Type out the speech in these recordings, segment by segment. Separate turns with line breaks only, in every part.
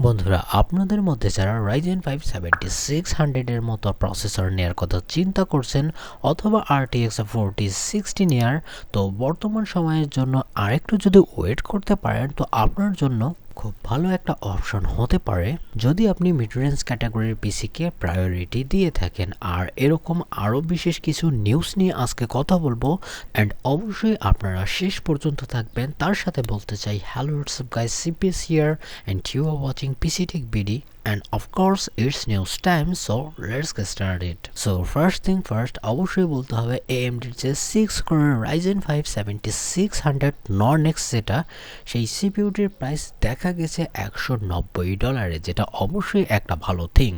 বন্ধুরা, আপনাদের মধ্যে যারা Ryzen 5 7600 এর মতো প্রসেসর নেয়ার কথা চিন্তা করছেন অথবা RTX 4060 নেয়ার, তো বর্তমান সময়ের জন্য আরেকটু যদি ওয়েট করতে পারেন তো আপনার জন্য খুব ভালো একটা অপশন হতে পারে যদি আপনি মিড রেঞ্জ ক্যাটাগরির পিসিকে প্রায়োরিটি দিয়ে থাকেন। আর এরকম আরও বিশেষ কিছু নিউজ নিয়ে আজকে কথা বলবো, অ্যান্ড অবশ্যই আপনারা শেষ পর্যন্ত থাকবেন। তার সাথে বলতে চাই, hello WhatsApp guys, CPS here and you are watching PC Tech BD, and of course it's news time, so let's get started. So first thing first, অবশ্যই বলতে হবে AMD যে 6 কোরের Ryzen 5 7600 নন-এক্স যেটা, সেই সিপিইউটির প্রাইস দেখা গেছে $190, যেটা অবশ্যই একটা ভালো থিং।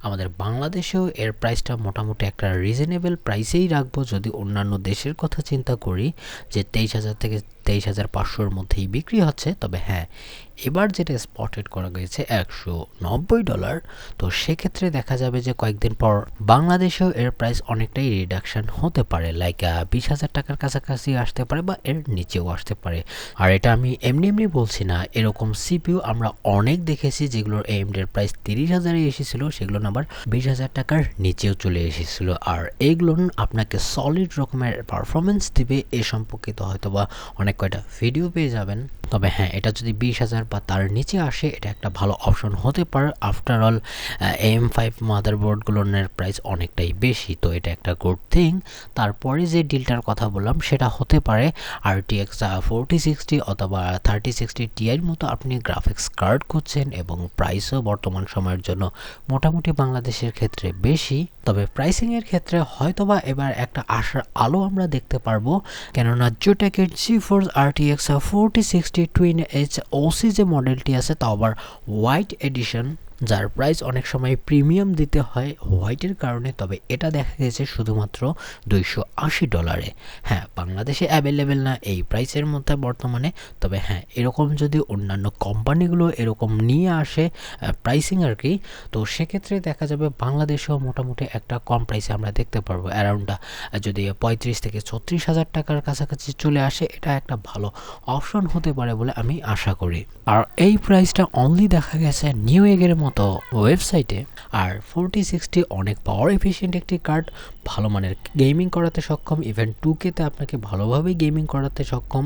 আমাদের বাংলাদেশেও এর প্রাইসটা মোটামুটি একটা রিজনেবল প্রাইসেই রাখবো যদি অন্যান্য দেশের কথা চিন্তা করি, যে 23,000 থেকে 23,500-র মধ্যেই বিক্রি হচ্ছে। তবে হ্যাঁ, এবার যেটা স্পটেড করা গেছে $190, তো সেক্ষেত্রে দেখা যাবে যে কয়েকদিন পর বাংলাদেশেও এর প্রাইস অনেকটাই রিডাকশন হতে পারে, লাইক 20,000 টাকার কাছাকাছি আসতে পারে বা এর নিচেও আসতে পারে। আর এটা আমি এমনি বলছি না, এরকম সিপিইউ আমরা অনেক দেখেছি যেগুলোর AMD এর প্রাইস 30,000-এ এসেছিল, সেগুলো আবার 20,000 টাকার নিচেও চলে এসেছিল। আর এইগুলো আপনাকে সলিড রকমের পারফরমেন্স দিবে, এ সম্পর্কিত হয়তো বা অনেক কয়টা ভিডিও পেয়ে যাবেন। তবে হ্যাঁ, এটা যদি 20,000 বা তার নিচে আসে, এটা একটা ভালো অপশন হতে পারে। আফটার অল AM5 মাদারবোর্ডগুলোর প্রাইস অনেকটাই বেশি, তো এটা একটা গুড থিং। তারপরে যে ডিলটার কথা বললাম সেটা হতে পারে RTX 4060 অথবা 3060 Tiর মতো আপনি গ্রাফিক্স কার্ড খুঁজছেন এবং প্রাইসও বর্তমান সময়ের জন্য মোটামুটি বাংলাদেশের ক্ষেত্রে বেশি। তবে প্রাইসিংয়ের ক্ষেত্রে হয়তোবা এবার একটা আশার আলো আমরা দেখতে পারবো, কেননা জোটেকের GeForce RTX 4060 twin edge OC যে মডেলটি আছে, তা আবার হোয়াইট এডিশন, যার প্রাইস অনেক সময় প্রিমিয়াম দিতে হয় হোয়াইটের কারণে। তবে এটা দেখা গেছে শুধুমাত্র $280। হ্যাঁ, বাংলাদেশে অ্যাভেলেবেল না এই প্রাইসের মধ্যে বর্তমানে। তবে হ্যাঁ, এরকম যদি অন্যান্য কোম্পানিগুলো এরকম নিয়ে আসে প্রাইসিং আর কি, তো সেক্ষেত্রে দেখা যাবে বাংলাদেশেও মোটামুটি একটা কম প্রাইসে আমরা দেখতে পারবো। অ্যারাউন্ড যদি 35 থেকে 36,000 টাকার কাছাকাছি চলে আসে, এটা একটা ভালো অপশন হতে পারে বলে আমি আশা করি। আর এই প্রাইসটা অনলি দেখা গেছে নিউ এগের মতো ওয়েবসাইটে। আর 4060 অনেক পাওয়ার এফিশিয়েন্ট একটি কার্ড, ভালো মানের গেমিং করাতে সক্ষম, ইভেন 2K-তে আপনাকে ভালোভাবেই গেমিং করাতে সক্ষম।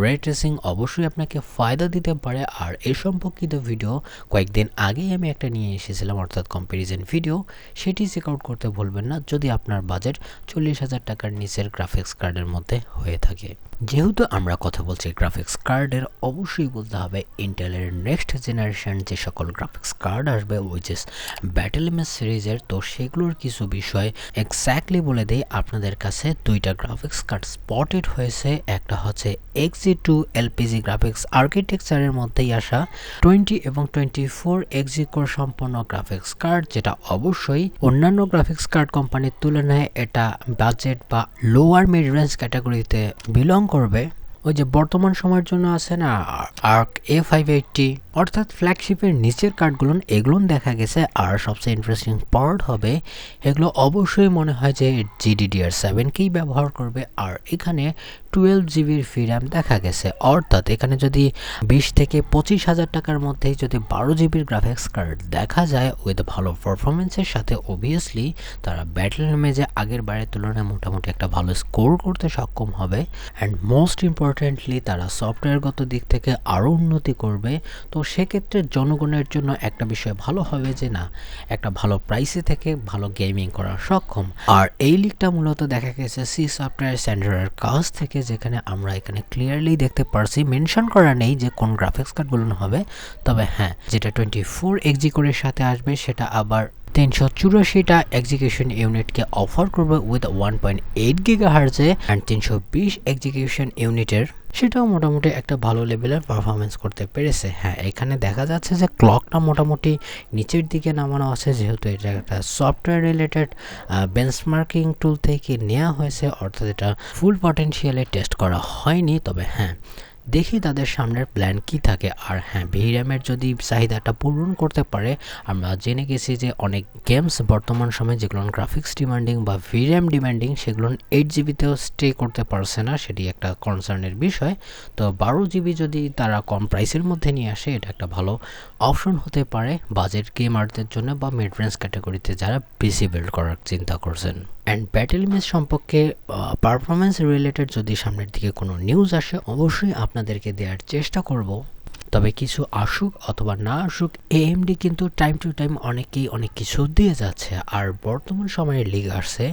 রে ট্রেসিং অবশ্যই আপনাকে ফায়দা দিতে পারে। আর এ সম্পর্কিত ভিডিও কয়েকদিন আগেই আমি একটা নিয়ে এসেছিলাম, অর্থাৎ কম্প্যারিজন ভিডিও, সেটি চেক আউট করতে ভুলবেন না যদি আপনার বাজেট 40,000 টাকার নিচের গ্রাফিক্স কার্ডের মধ্যে হয়ে থাকে। যেহেতু আমরা কথা বলছি গ্রাফিক্স কার্ডের, অবশ্যই বলতে হবে ইন্টেলের নেক্সট জেনারেশন যে সকল গ্রাফিক্স কার্ড আসবে, উইচ ইজ ব্যাটেলমেজ সিরিজের, তো সেগুলোর কিছু বিষয় এক্স্যাক্টলি বলে দেই আপনাদের কাছে। দুইটা গ্রাফিক্স কার্ড স্পটেড হয়েছে, একটা হচ্ছে XG2 LPG গ্রাফিক্স আর্কিটেকচারের মধ্যেই আসা 20 এবং 24 XG কোর সম্পন্ন গ্রাফিক্স কার্ড, যেটা অবশ্যই অন্যান্য গ্রাফিক্স কার্ড কোম্পানির তুলনায় এটা বাজেট বা লোয়ার মিড রেঞ্জ ক্যাটাগরিতে বিলং করবে। ওই যে বর্তমান সময়ের জন্য আছে না আর্ক A580, অর্থাৎ ফ্ল্যাগশিপের নিচের কার্ডগুলো, এগুলো দেখা গেছে। আর সবচেয়ে ইন্টারেস্টিং পার্ট হবে, এগুলো অবশ্যই মনে হয় যে GDDR7কেই ব্যবহার করবে। আর এখানে 12GB VRAM দেখা গেছে, অর্থাৎ এখানে যদি 20 থেকে 25,000 টাকার মধ্যে যদি 12GB গ্রাফিক্স কার্ড দেখা যায় উইথ ভালো পারফরমেন্সের সাথে, অবভিয়াসলি তারা ব্যাটলমেজে আগের বারের তুলনায় মোটামুটি একটা ভালো স্কোর করতে সক্ষম হবে। অ্যান্ড মোস্ট ইম্পর্টেন্টলি তারা সফটওয়্যারগত দিক থেকে আরও উন্নতি করবে। তো সেক্ষেত্রে জনগণের জন্য একটা বিষয় ভালো হবে যে না, একটা ভালো প্রাইসে থেকে ভালো গেমিং করা সক্ষম। আর এই লিকটা মূলত দেখা গেছে সি সফটওয়্যার সেন্টারের কাছ থেকে, যেখানে আমরা এখানে ক্লিয়ারলি দেখতে পারছি, মেনশন করা নেই যে কোন গ্রাফিক্স কার্ডগুলো হবে। তবে হ্যাঁ, যেটা 24 XG কোরের সাথে আসবে সেটা আবার 384টা এক্সিকিউশন ইউনিটকে অফার করবে উইথ 1.8 GHz-এ, অ্যান্ড 320 এক্সিকিউশন ইউনিটের সেটাও মোটামুটি একটা ভালো লেভেলের পারফরমেন্স করতে পেরেছে। হ্যাঁ, এখানে দেখা যাচ্ছে যে ক্লকটা মোটামুটি নিচের দিকে নামানো আছে, যেহেতু এটা একটা সফটওয়্যার রিলেটেড বেঞ্চমার্কিং টুল থেকে নেওয়া হয়েছে, অর্থাৎ এটা ফুল পটেনশিয়ালে টেস্ট করা হয়নি। তবে হ্যাঁ, দেখি তাদের সামনের প্ল্যান কি থাকে। আর হ্যাঁ, VRAM-এর যদি চাহিদাটা পূরণ করতে পারে, আমরা জেনে গেছি যে অনেক গেমস বর্তমান সময়ে যেগুলো গ্রাফিক্স ডিমান্ডিং বা VRAM ডিমান্ডিং সেগুলো 8GB-তেও স্টে করতে পারছে না, সেটি একটা কনসার্নের বিষয়। তো 12GB যদি তারা কম প্রাইসের মধ্যে নিয়ে আসে, এটা একটা ভালো অপশন হতে পারে বাজেট গেমারদের জন্য বা মিড রেঞ্জ ক্যাটাগরিতে যারা পিসি বিল্ড করার চিন্তা করছেন। অ্যান্ড ব্যাটেলমেজ সম্পর্কে পারফরমেন্স রিলেটেড যদি সামনের দিকে কোনো নিউজ আসে অবশ্যই আপনাদেরকে দেওয়ার চেষ্টা করব। তবে কিছু আসুক অথবা না আসুক, AMD কিন্তু টাইম টু টাইম অনেকেই অনেক কিছু দিয়ে যাচ্ছে। আর বর্তমান সময়ে লিগ আসছে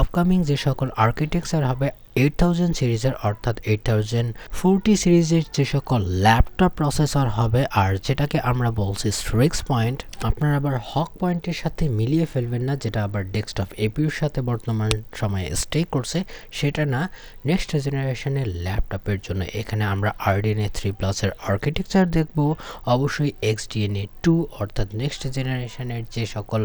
আপকামিং যে সকল আর্কিটেকচার হবে 8000 সিরিজের অর্থাৎ 8040 সিরিজের যে সকল ল্যাপটপ প্রসেসর হবে, আর যেটাকে আমরা বলছি স্ট্রিক্স পয়েন্ট। আপনারা আবার হক পয়েন্টের সাথে মিলিয়ে ফেলবেন না, যেটা আবার ডেস্কটপ এপিউর সাথে বর্তমান সময়ে স্টে করছে, সেটা না। নেক্সট জেনারেশনের ল্যাপটপের জন্য এখানে আমরা RDNA 3+ এর আর্কিটেকচার দেখব, অবশ্যই XDNA 2 অর্থাৎ নেক্সট জেনারেশনের যে সকল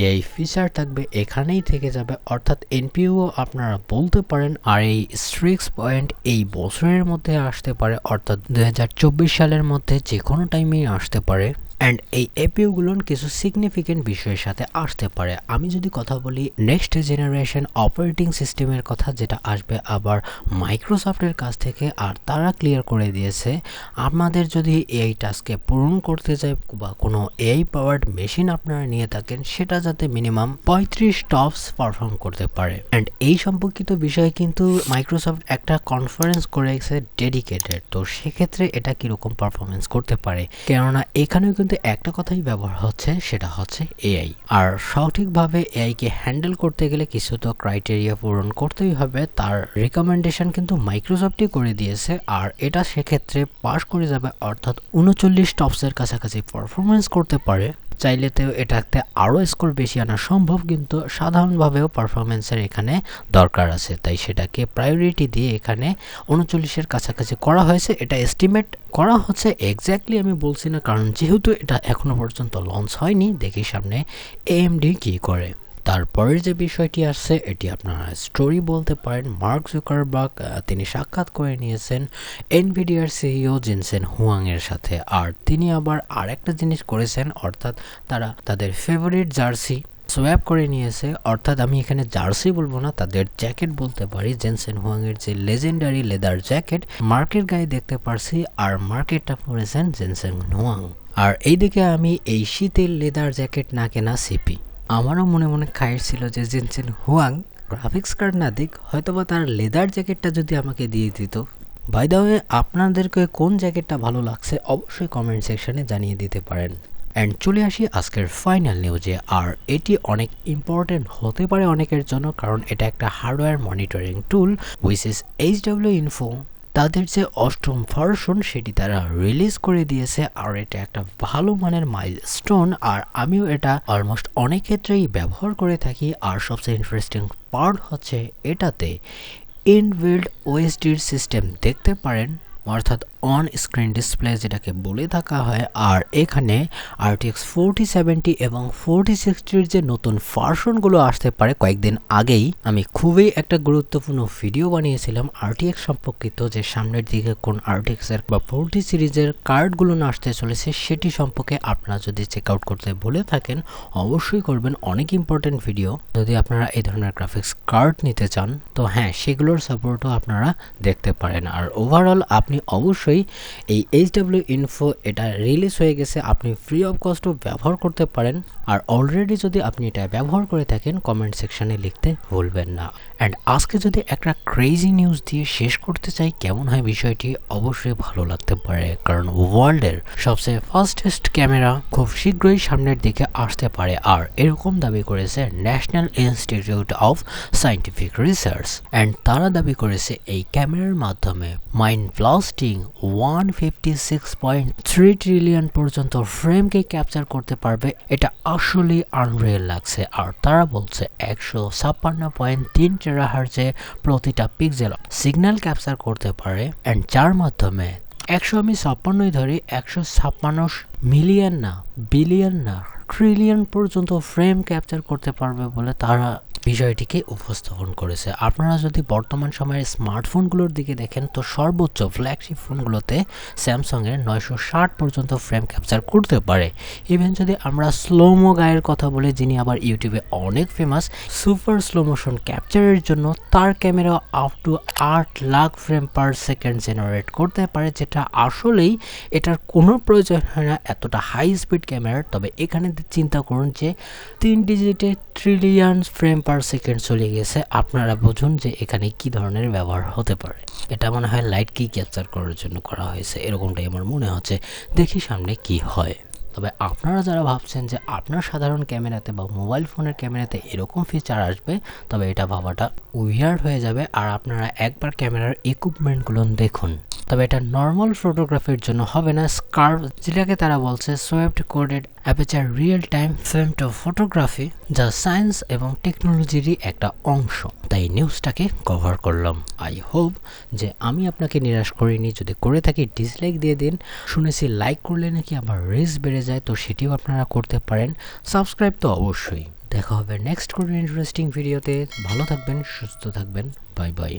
AI ফিচার থাকবে এখানেই থেকে যাবে, অর্থাৎ NPU আপনারা বলতে পারেন। আর এই স্ট্রিক্স পয়েন্ট এই বছরের মধ্যে আসতে পারে, অর্থাৎ 2024 সালের মধ্যে যে কোনো টাইমেই আসতে পারে। অ্যান্ড এই এপিইউগুলোর কিছু সিগনিফিকেন্ট বিষয়ের সাথে আসতে পারে। আমি যদি কথা বলি নেক্সট জেনারেশন অপারেটিং সিস্টেমের কথা, যেটা আসবে আবার মাইক্রোসফটের কাছ থেকে, আর তারা ক্লিয়ার করে দিয়েছে আমাদের যদি এই টাস্কে পূরণ করতে চাই বা কোনো AI পাওয়ার্ড মেশিন আপনারা নিয়ে থাকেন, সেটা যাতে মিনিমাম 35 টপস পারফর্ম করতে পারে। অ্যান্ড এই সম্পর্কিত বিষয়ে কিন্তু মাইক্রোসফট একটা কনফারেন্স করেছে ডেডিকেটেড, তো সেক্ষেত্রে এটা কীরকম পারফরমেন্স করতে পারে, কেননা এখানেও কিন্তু একটা কথাই ব্যবহার হচ্ছে, সেটা হচ্ছে AI। আর সঠিকভাবে এআইকে হ্যান্ডেল করতে গেলে কিছু তো ক্রাইটেরিয়া পূরণ করতেই হবে, তার রিকমেন্ডেশন কিন্তু মাইক্রোসফটই করে দিয়েছে। আর এটা সেক্ষেত্রে পাস করে যাবে, অর্থাৎ 39 টপসের কাছাকাছি পারফরমেন্স করতে পারে। চাইলেতেও এটাতে আরও স্কোর বেশি আনা সম্ভব, কিন্তু সাধারণভাবেও পারফরমেন্সের এখানে দরকার আছে, তাই সেটাকে প্রায়োরিটি দিয়ে এখানে 39-এর কাছাকাছি করা হয়েছে। এটা এস্টিমেট করা হচ্ছে, এক্স্যাক্টলি আমি বলছি না, কারণ যেহেতু এটা এখনো পর্যন্ত লঞ্চ হয়নি, দেখি সামনে AMD কী করে। তারপরের যে বিষয়টি আসছে এটি আপনারা স্টোরি বলতে পারেন। মার্ক জুকারবার্গ তিনি সাক্ষাৎ করে নিয়েছেন এনভিডিয়ার CEO জেনসেন হুয়াংয়ের সাথে, আর তিনি আবার আরেকটা জিনিস করেছেন, অর্থাৎ তারা তাদের ফেভারিট জার্সি সোয়াপ করে নিয়েছে, অর্থাৎ আমি এখানে জার্সি বলবো না, তাদের জ্যাকেট বলতে পারি। জেনসেন হুয়াংয়ের যে লেজেন্ডারি লেদার জ্যাকেট মার্কের গায়ে দেখতে পারছি, আর মার্কেটটা পরেছেন জেনসেন হুয়াং। আর এইদিকে আমি এই শীতের লেদার জ্যাকেট না কেনা সিপি। আমারও মনে মনে খায়ের ছিল যে জেনসেন হুয়াং গ্রাফিক্স কার্ড না দিক, হয়তোবা তার লেদার জ্যাকেটটা যদি আমাকে দিয়ে দিত। বাই দ্য ওয়ে, আপনাদেরকে কোন জ্যাকেটটা ভালো লাগছে অবশ্যই কমেন্ট সেকশনে জানিয়ে দিতে পারেন। অ্যান্ড চলে আসি আজকের ফাইনাল নিউজে, আর এটি অনেক ইম্পর্টেন্ট হতে পারে অনেকের জন্য, কারণ এটা একটা hardware monitoring tool which is HWinfo। তাদের যে 8ম ভার্সন সেটি তারা রিলিজ করে দিয়েছে, আর এটা একটা ভালো মানের মাইলস্টোন, আর আমিও এটা অলমোস্ট অনেক ক্ষেত্রেই ব্যবহার করে থাকি। আর সবচেয়ে ইন্টারেস্টিং পার্ট হচ্ছে এটাতে ইনবিল্ড OSDর সিস্টেম দেখতে পারেন, অর্থাৎ অন স্ক্রিন ডিসপ্লে যেটাকে বলে থাকা হয়। আর এখানে RTX 4070 এবং 4060-র যে নতুন ভার্সনগুলো আসতে পারে, কয়েকদিন আগেই আমি খুবই একটা গুরুত্বপূর্ণ ভিডিও বানিয়েছিলাম RTX সম্পর্কিত, যে সামনের দিকে কোন RTX এর বা 40 সিরিজের কার্ডগুলো আসতে চলেছে সেটি সম্পর্কে আপনারা যদি চেক আউট করতে ভুলে থাকেন অবশ্যই করবেন, অনেক ইম্পর্টেন্ট ভিডিও। যদি আপনারা এই ধরনের গ্রাফিক্স কার্ড নিতে চান তো হ্যাঁ, সেগুলোর সাপোর্টও আপনারা দেখতে পারেন। আর ওভারঅল আপনি অবশ্যই এই HWinfo এটা রিলিজ হয়ে গেছে, আপনি ফ্রি অফ কস্টও ব্যবহার করতে পারেন। আর অলরেডি যদি আপনি এটা ব্যবহার করে থাকেন কমেন্ট সেকশনে লিখতে ভুলবেন না। অ্যান্ড আজকে যদি একটা ক্রেজি নিউজ দিয়ে শেষ করতে চাই, কেমন হয় বিষয়টি অবশ্যই ভালো লাগতে পারে, কারণ ওয়ার্ল্ডের সবচেয়ে ফাস্টেস্ট ক্যামেরা খুব শীঘ্রই সামনের দিকে আসতে পারে, আর এরকম দাবি করেছে national institute of scientific research. And তারা দাবি করেছে এই ক্যামেরার মাধ্যমে মাইন্ড ব্লাস্টিং 156.3 ট্রিলিয়ন পর্যন্ত ফ্রেমকে ক্যাপচার করতে পারবে। এটা আসলেই আনরিয়েল লাগছে। আর তারা বলছে 156.3 টেরাহার্জে প্রতিটা পিক্সেল সিগন্যাল ক্যাপচার করতে পারে, অ্যান্ড যার মাধ্যমে 156 ধরে 156 মিলিয়ন না, বিলিয়ন না, ট্রিলিয়ন পর্যন্ত ফ্রেম ক্যাপচার করতে পারবে বলে তারা বিষয়টিকে উপস্থাপন করেছে। আপনারা যদি বর্তমান সময়ের স্মার্টফোনগুলোর দিকে দেখেন তো সর্বোচ্চ ফ্ল্যাগশিপ ফোনগুলোতে স্যামসাংয়ের 960 পর্যন্ত ফ্রেম ক্যাপচার করতে পারে। ইভেন যদি আমরা স্লোমো গায়ের কথা বলে, যিনি আবার ইউটিউবে অনেক ফেমাস সুপার স্লো মোশন ক্যাপচারের জন্য, তার camera up to 8 lakh frame per second generate করতে পারে, যেটা আসলেই এটার কোনো প্রয়োজন হয় না এতটা হাই স্পিড ক্যামেরার। তবে এখানে চিন্তা করুন যে 3 ডিজিটে ট্রিলিয়ন ফ্রেম পার সেকেন্ড চলে গেছে, আপনারা বুঝুন যে এখানে কি ধরনের ব্যবহার হতে পারে। এটা মনে হয় লাইটকেই ক্যাপচার করার জন্য করা হয়েছে, এরকমটাই আমার মনে হচ্ছে। দেখি সামনে কি হয়। তবে আপনারা যারা ভাবছেন যে আপনার সাধারণ ক্যামেরাতে বা মোবাইল ফোনের ক্যামেরাতে এরকম ফিচার আসবে, তবে এটা ভাবাটা উইয়ার্ড হয়ে যাবে। আর আপনারা একবার ক্যামেরার ইকুইপমেন্টগুলো দেখুন। তবে এটা নর্মাল ফটোগ্রাফির জন্য হবে না, স্কার্ভ যেটাকে তারা বলছে swept coded aperture real time femto photography, যা সায়েন্স এবং টেকনোলজিরই একটা অংশ। তাই নিউজটাকে কভার করলাম। আই হোপ যে আমি আপনাকে নিরাশ করিনি। যদি করে থাকি ডিসলাইক দিয়ে দিন। শুনেছি লাইক করলে নাকি আবার রিচ বেড়ে যায়, তো সেটিও আপনারা করতে পারেন। সাবস্ক্রাইব তো অবশ্যই। দেখা হবে নেক্সট কোনো ইন্টারেস্টিং ভিডিওতে। ভালো থাকবেন, সুস্থ থাকবেন। Bye bye.